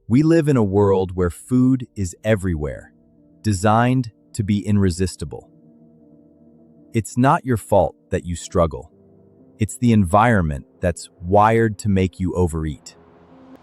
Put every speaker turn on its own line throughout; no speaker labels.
We live in a world where food is everywhere, designed to be irresistible. It's not your fault that you struggle. It's the environment that's wired to make you overeat.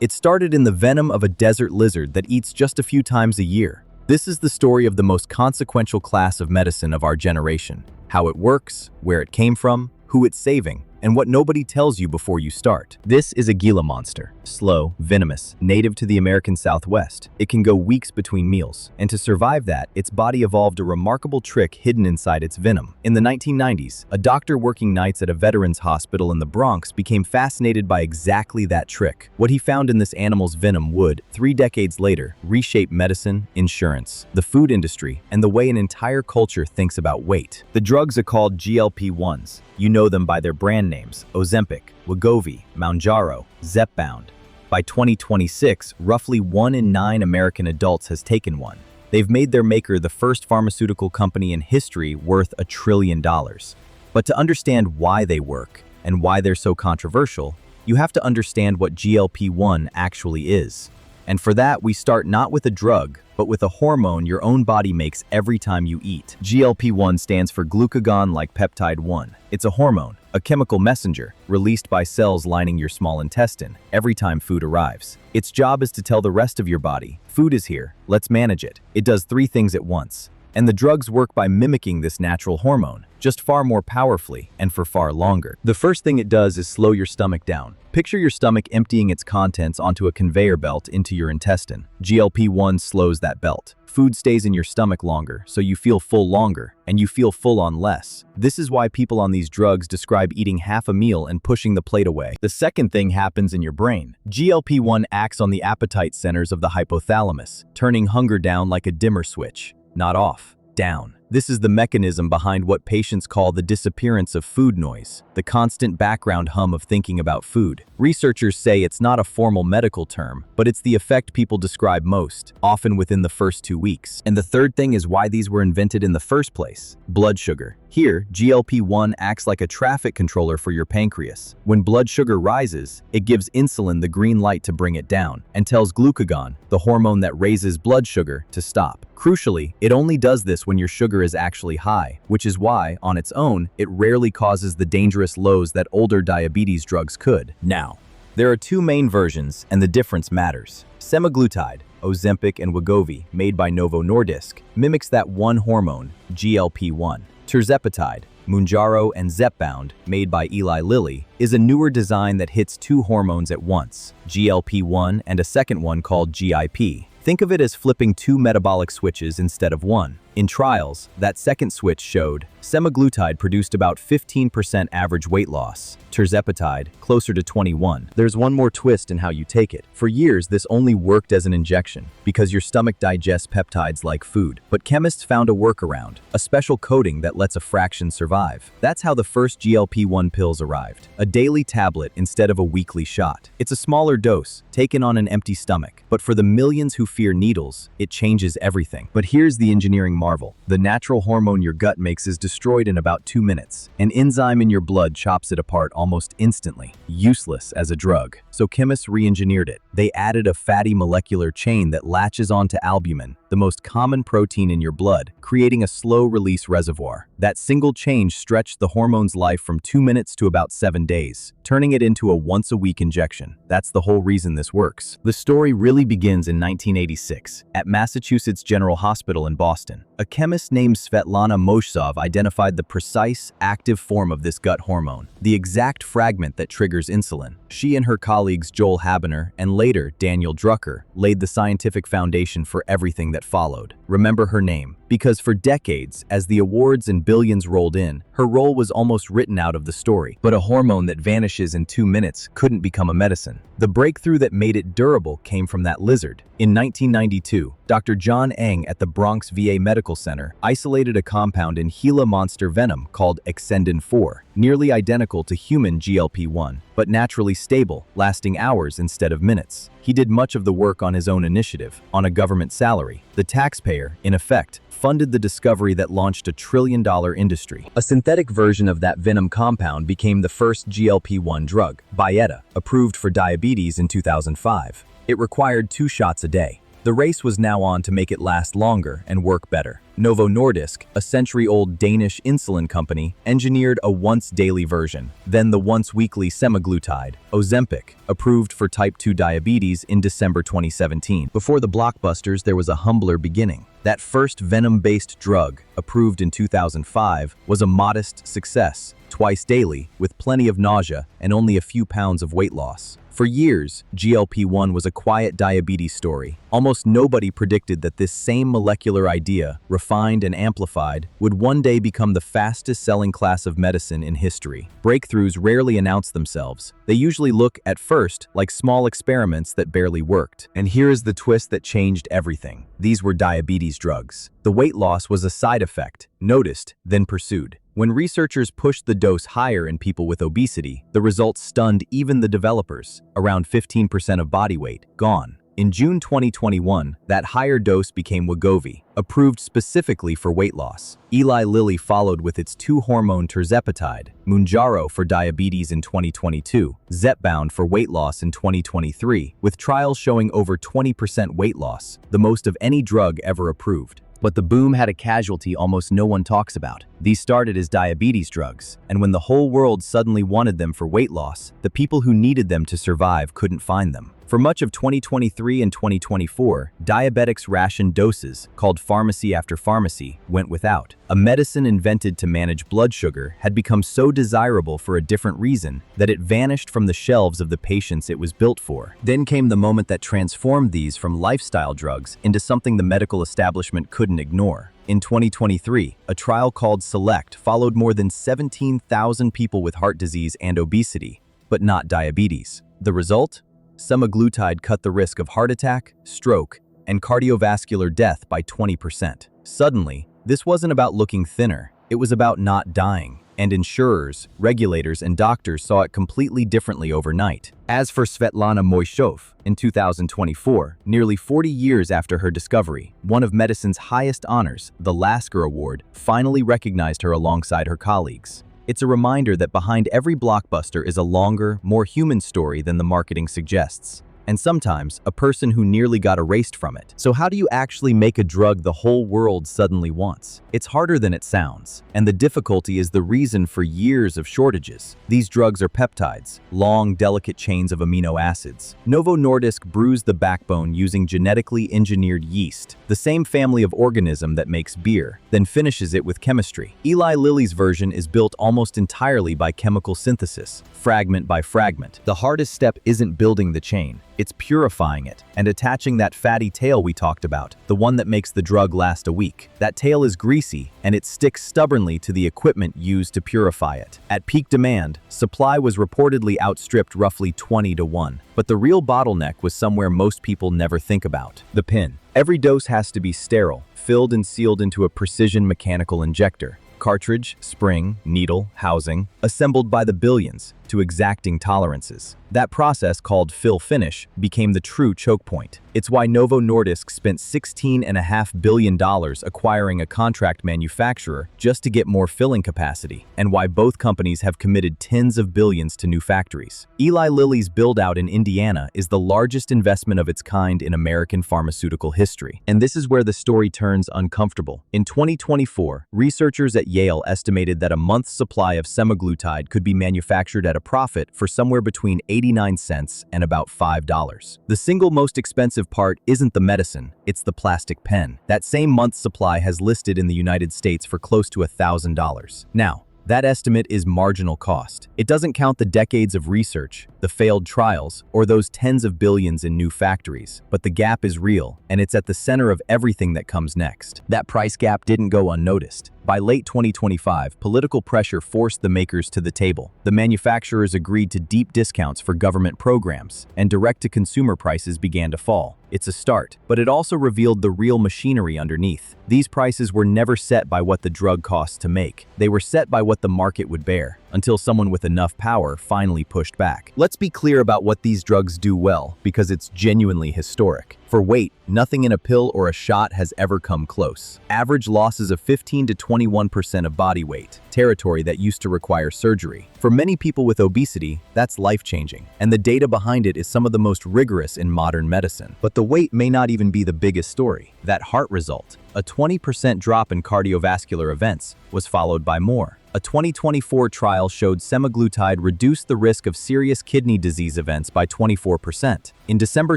It started in the venom of a desert lizard that eats just a few times a year. This is the story of the most consequential class of medicine of our generation. How it works, where it came from, who it's saving, and what nobody tells you before you start. This is a Gila monster. Slow, venomous, native to the American Southwest. It can go weeks between meals, and to survive that, its body evolved a remarkable trick hidden inside its venom. In the 1990s, a doctor working nights at a veterans hospital in the Bronx became fascinated by exactly that trick. What he found in this animal's venom would, 3 decades later, reshape medicine, insurance, the food industry, and the way an entire culture thinks about weight. The drugs are called GLP-1s. You know them by their brand names: Ozempic, Wegovy, Mounjaro, Zepbound. By 2026, roughly 1 in 9 American adults has taken one. They've made their maker the first pharmaceutical company in history worth $1 trillion. But to understand why they work and why they're so controversial, you have to understand what GLP-1 actually is. And for that, we start not with a drug, but with a hormone your own body makes every time you eat. GLP-1 stands for glucagon-like peptide 1. It's a hormone, a chemical messenger, released by cells lining your small intestine every time food arrives. Its job is to tell the rest of your body, food is here, let's manage it. It does 3 things at once. And the drugs work by mimicking this natural hormone, just far more powerfully and for far longer. The first thing it does is slow your stomach down. Picture your stomach emptying its contents onto a conveyor belt into your intestine. GLP-1 slows that belt. Food stays in your stomach longer, so you feel full longer, and you feel full on less. This is why people on these drugs describe eating half a meal and pushing the plate away. The second thing happens in your brain. GLP-1 acts on the appetite centers of the hypothalamus, turning hunger down like a dimmer switch. Not off, down. This is the mechanism behind what patients call the disappearance of food noise, the constant background hum of thinking about food. Researchers say it's not a formal medical term, but it's the effect people describe most, often within the first 2 weeks. And the third thing is why these were invented in the first place: blood sugar. Here, GLP-1 acts like a traffic controller for your pancreas. When blood sugar rises, it gives insulin the green light to bring it down, and tells glucagon, the hormone that raises blood sugar, to stop. Crucially, it only does this when your sugar is actually high, which is why, on its own, it rarely causes the dangerous lows that older diabetes drugs could. Now, there are 2 main versions, and the difference matters. Semaglutide, Ozempic and Wegovy, made by Novo Nordisk, mimics that one hormone, GLP-1. Tirzepatide, Mounjaro and Zepbound, made by Eli Lilly, is a newer design that hits 2 hormones at once, GLP-1 and a second one called GIP. Think of it as flipping 2 metabolic switches instead of 1. In trials, that second switch showed semaglutide produced about 15% average weight loss, tirzepatide closer to 21. There's one more twist in how you take it. For years, this only worked as an injection because your stomach digests peptides like food. But chemists found a workaround, a special coating that lets a fraction survive. That's how the first GLP-1 pills arrived, a daily tablet instead of a weekly shot. It's a smaller dose, taken on an empty stomach. But for the millions who fear needles, it changes everything. But here's the engineering marvel. The natural hormone your gut makes is destroyed in about 2 minutes. An enzyme in your blood chops it apart almost instantly, useless as a drug. So chemists re-engineered it. They added a fatty molecular chain that latches onto albumin, the most common protein in your blood, creating a slow-release reservoir. That single change stretched the hormone's life from 2 minutes to about 7 days, turning it into a once-a-week injection. That's the whole reason this works. The story really begins in 1986, at Massachusetts General Hospital in Boston. A chemist named Svetlana Mojsov identified the precise, active form of this gut hormone, the exact fragment that triggers insulin. She and her colleagues Joel Habener and later Daniel Drucker laid the scientific foundation for everything that followed. Remember her name, because for decades, as the awards and billions rolled in, her role was almost written out of the story. But a hormone that vanishes in 2 minutes couldn't become a medicine. The breakthrough that made it durable came from that lizard. In 1992, Dr. John Eng at the Bronx VA Medical Center isolated a compound in Gila monster venom called Exendin-4, nearly identical to human GLP-1, but naturally stable, lasting hours instead of minutes. He did much of the work on his own initiative, on a government salary. The taxpayer, in effect, funded the discovery that launched a trillion-dollar industry. A synthetic version of that venom compound became the first GLP-1 drug, Byetta, approved for diabetes in 2005. It required 2 shots a day. The race was now on to make it last longer and work better. Novo Nordisk, a century-old Danish insulin company, engineered a once-daily version, then the once-weekly semaglutide, Ozempic, approved for type 2 diabetes in December 2017. Before the blockbusters, there was a humbler beginning. That first venom-based drug, approved in 2005, was a modest success, twice daily, with plenty of nausea and only a few pounds of weight loss. For years, GLP-1 was a quiet diabetes story. Almost nobody predicted that this same molecular idea, refined and amplified, would one day become the fastest-selling class of medicine in history. Breakthroughs rarely announce themselves. They usually look, at first, like small experiments that barely worked. And here is the twist that changed everything. These were diabetes drugs. The weight loss was a side effect, noticed, then pursued. When researchers pushed the dose higher in people with obesity, the results stunned even the developers. Around 15% of body weight, gone. In June 2021, that higher dose became Wegovy, approved specifically for weight loss. Eli Lilly followed with its 2-hormone tirzepatide, Mounjaro for diabetes in 2022, Zepbound for weight loss in 2023, with trials showing over 20% weight loss, the most of any drug ever approved. But the boom had a casualty almost no one talks about. These started as diabetes drugs, and when the whole world suddenly wanted them for weight loss, the people who needed them to survive couldn't find them. For much of 2023 and 2024, diabetics rationed doses, called pharmacy after pharmacy, went without. A medicine invented to manage blood sugar had become so desirable for a different reason that it vanished from the shelves of the patients it was built for. Then came the moment that transformed these from lifestyle drugs into something the medical establishment couldn't ignore. In 2023, a trial called SELECT followed more than 17,000 people with heart disease and obesity, but not diabetes. The result? Semaglutide cut the risk of heart attack, stroke, and cardiovascular death by 20%. Suddenly, this wasn't about looking thinner, it was about not dying. And insurers, regulators, and doctors saw it completely differently overnight. As for Svetlana Mojsov, in 2024, nearly 40 years after her discovery, one of medicine's highest honors, the Lasker Award, finally recognized her alongside her colleagues. It's a reminder that behind every blockbuster is a longer, more human story than the marketing suggests. And sometimes, a person who nearly got erased from it. So how do you actually make a drug the whole world suddenly wants? It's harder than it sounds, and the difficulty is the reason for years of shortages. These drugs are peptides, long, delicate chains of amino acids. Novo Nordisk brews the backbone using genetically engineered yeast, the same family of organism that makes beer, then finishes it with chemistry. Eli Lilly's version is built almost entirely by chemical synthesis, fragment by fragment. The hardest step isn't building the chain. It's purifying it and attaching that fatty tail we talked about, the one that makes the drug last a week. That tail is greasy, and it sticks stubbornly to the equipment used to purify it. At peak demand, supply was reportedly outstripped roughly 20-1. But the real bottleneck was somewhere most people never think about: the pin. Every dose has to be sterile, filled and sealed into a precision mechanical injector. Cartridge, spring, needle, housing, assembled by the billions to exacting tolerances. That process, called fill-finish, became the true choke point. It's why Novo Nordisk spent $16.5 billion acquiring a contract manufacturer just to get more filling capacity, and why both companies have committed tens of billions to new factories. Eli Lilly's build-out in Indiana is the largest investment of its kind in American pharmaceutical history. And this is where the story turns uncomfortable. In 2024, researchers at Yale estimated that a month's supply of semaglutide could be manufactured at a profit for somewhere between 89 cents and about $5. The single most expensive part isn't the medicine, it's the plastic pen. That same month's supply has listed in the United States for close to $1,000. Now, that estimate is marginal cost. It doesn't count the decades of research, the failed trials, or those tens of billions in new factories. But the gap is real, and it's at the center of everything that comes next. That price gap didn't go unnoticed. By late 2025, political pressure forced the makers to the table. The manufacturers agreed to deep discounts for government programs, and direct-to-consumer prices began to fall. It's a start, but it also revealed the real machinery underneath. These prices were never set by what the drug costs to make. They were set by what the market would bear. until someone with enough power finally pushed back. Let's be clear about what these drugs do well, because it's genuinely historic. For weight, nothing in a pill or a shot has ever come close. Average losses of 15 to 21% of body weight, territory that used to require surgery. For many people with obesity, that's life-changing, and the data behind it is some of the most rigorous in modern medicine. But the weight may not even be the biggest story. That heart result, a 20% drop in cardiovascular events, was followed by more. A 2024 trial showed semaglutide reduced the risk of serious kidney disease events by 24%. In December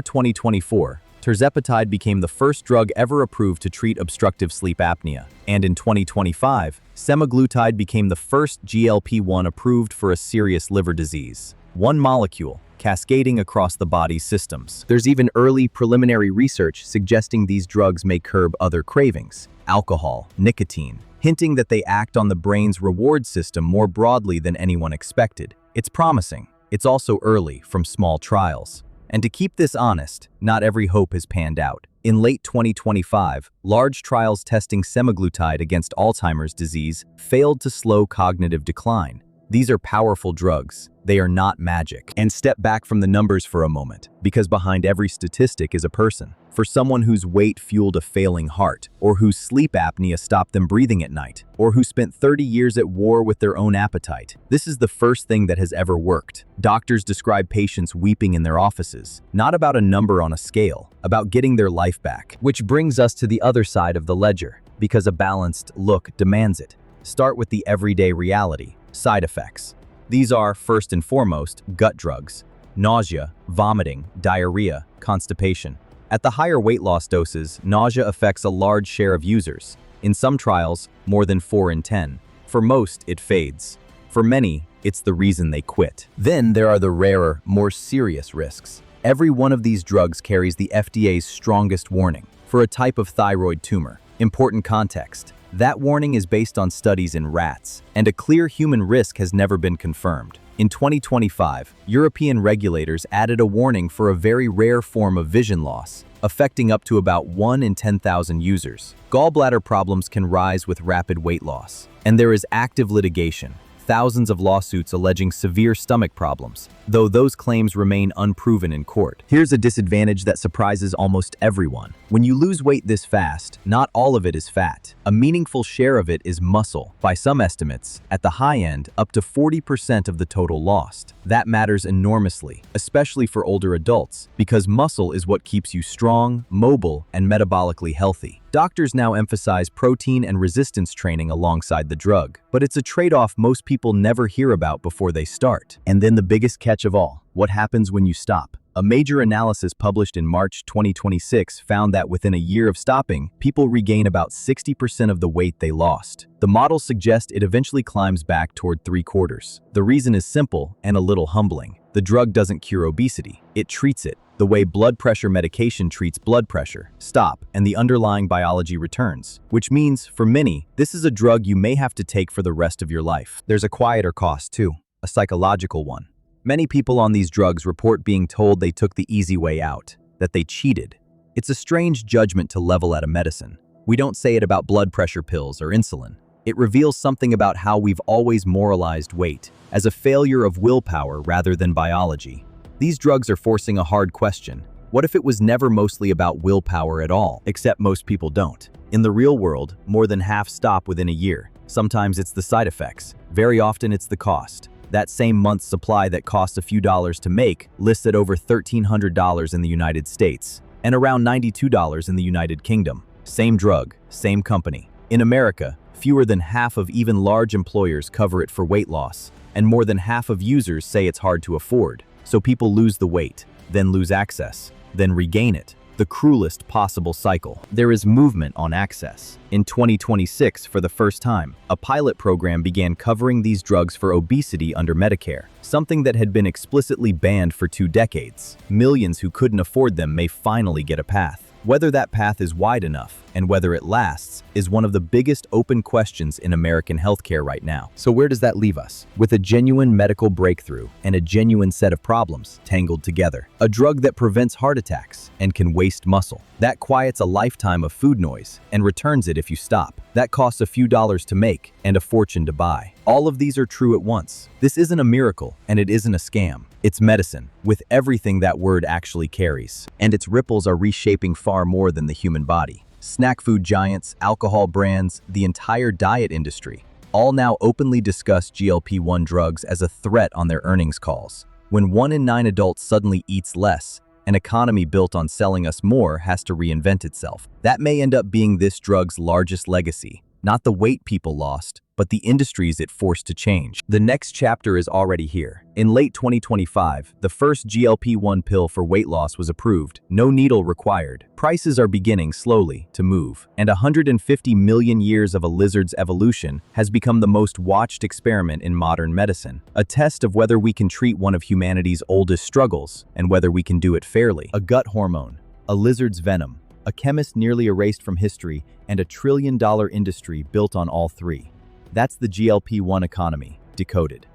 2024, tirzepatide became the first drug ever approved to treat obstructive sleep apnea. And in 2025, semaglutide became the first GLP-1 approved for a serious liver disease. One molecule, cascading across the body's systems. There's even early preliminary research suggesting these drugs may curb other cravings, alcohol, nicotine, hinting that they act on the brain's reward system more broadly than anyone expected. It's promising. It's also early, from small trials. And to keep this honest, not every hope has panned out. In late 2025, large trials testing semaglutide against Alzheimer's disease failed to slow cognitive decline. These are powerful drugs. They are not magic. And step back from the numbers for a moment, because behind every statistic is a person. For someone whose weight fueled a failing heart, or whose sleep apnea stopped them breathing at night, or who spent 30 years at war with their own appetite, this is the first thing that has ever worked. Doctors describe patients weeping in their offices, not about a number on a scale, about getting their life back. Which brings us to the other side of the ledger, because a balanced look demands it. Start with the everyday reality. Side effects. These are, first and foremost, gut drugs, nausea, vomiting, diarrhea, constipation. At the higher weight loss doses, nausea affects a large share of users. In some trials, more than 4 in 10. For most, it fades. For many, it's the reason they quit. Then there are the rarer, more serious risks. Every one of these drugs carries the FDA's strongest warning for a type of thyroid tumor. Important context. That warning is based on studies in rats, and a clear human risk has never been confirmed. In 2025, European regulators added a warning for a very rare form of vision loss, affecting up to about 1 in 10,000 users. Gallbladder problems can rise with rapid weight loss, and there is active litigation. Thousands of lawsuits alleging severe stomach problems, though those claims remain unproven in court. Here's a disadvantage that surprises almost everyone. When you lose weight this fast, not all of it is fat. A meaningful share of it is muscle. By some estimates, at the high end, up to 40% of the total lost. That matters enormously, especially for older adults, because muscle is what keeps you strong, mobile, and metabolically healthy. Doctors now emphasize protein and resistance training alongside the drug, but it's a trade-off most people never hear about before they start. And then the biggest catch of all, what happens when you stop? A major analysis published in March 2026 found that within a year of stopping, people regain about 60% of the weight they lost. The models suggest it eventually climbs back toward 3/4. The reason is simple and a little humbling. The drug doesn't cure obesity, it treats it. The way blood pressure medication treats blood pressure. Stop, and the underlying biology returns. Which means, for many, this is a drug you may have to take for the rest of your life. There's a quieter cost too, a psychological one. Many people on these drugs report being told they took the easy way out, that they cheated. It's a strange judgment to level at a medicine. We don't say it about blood pressure pills or insulin. It reveals something about how we've always moralized weight, as a failure of willpower rather than biology. These drugs are forcing a hard question. What if it was never mostly about willpower at all? Except most people don't. In the real world, more than half stop within a year. Sometimes it's the side effects. Very often it's the cost. That same month's supply that costs a few dollars to make lists at over $1,300 in the United States and around $92 in the United Kingdom. Same drug, same company. In America, fewer than half of even large employers cover it for weight loss, and more than half of users say it's hard to afford. So people lose the weight, then lose access, then regain it. The cruelest possible cycle. There is movement on access. In 2026, for the first time, a pilot program began covering these drugs for obesity under Medicare, something that had been explicitly banned for 2 decades. Millions who couldn't afford them may finally get a path. Whether that path is wide enough and whether it lasts is one of the biggest open questions in American healthcare right now. So where does that leave us? With a genuine medical breakthrough and a genuine set of problems tangled together. A drug that prevents heart attacks and can waste muscle. That quiets a lifetime of food noise and returns it if you stop. That costs a few dollars to make and a fortune to buy. All of these are true at once. This isn't a miracle and it isn't a scam. It's medicine, with everything that word actually carries. And its ripples are reshaping far more than the human body. Snack food giants, alcohol brands, the entire diet industry, all now openly discuss GLP-1 drugs as a threat on their earnings calls. When 1 in 9 adults suddenly eats less, an economy built on selling us more has to reinvent itself. That may end up being this drug's largest legacy. Not the weight people lost, but the industries it forced to change. The next chapter is already here. In late 2025, the first GLP-1 pill for weight loss was approved, no needle required. Prices are beginning slowly to move, and 150 million years of a lizard's evolution has become the most watched experiment in modern medicine. A test of whether we can treat one of humanity's oldest struggles, and whether we can do it fairly. A gut hormone, a lizard's venom, a chemist nearly erased from history, and a trillion-dollar industry built on all three. That's the GLP-1 economy, decoded.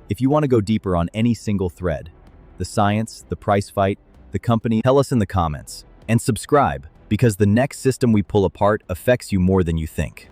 If you want to go deeper on any single thread, the science, the price fight, the company, tell us in the comments. And subscribe, because the next system we pull apart affects you more than you think.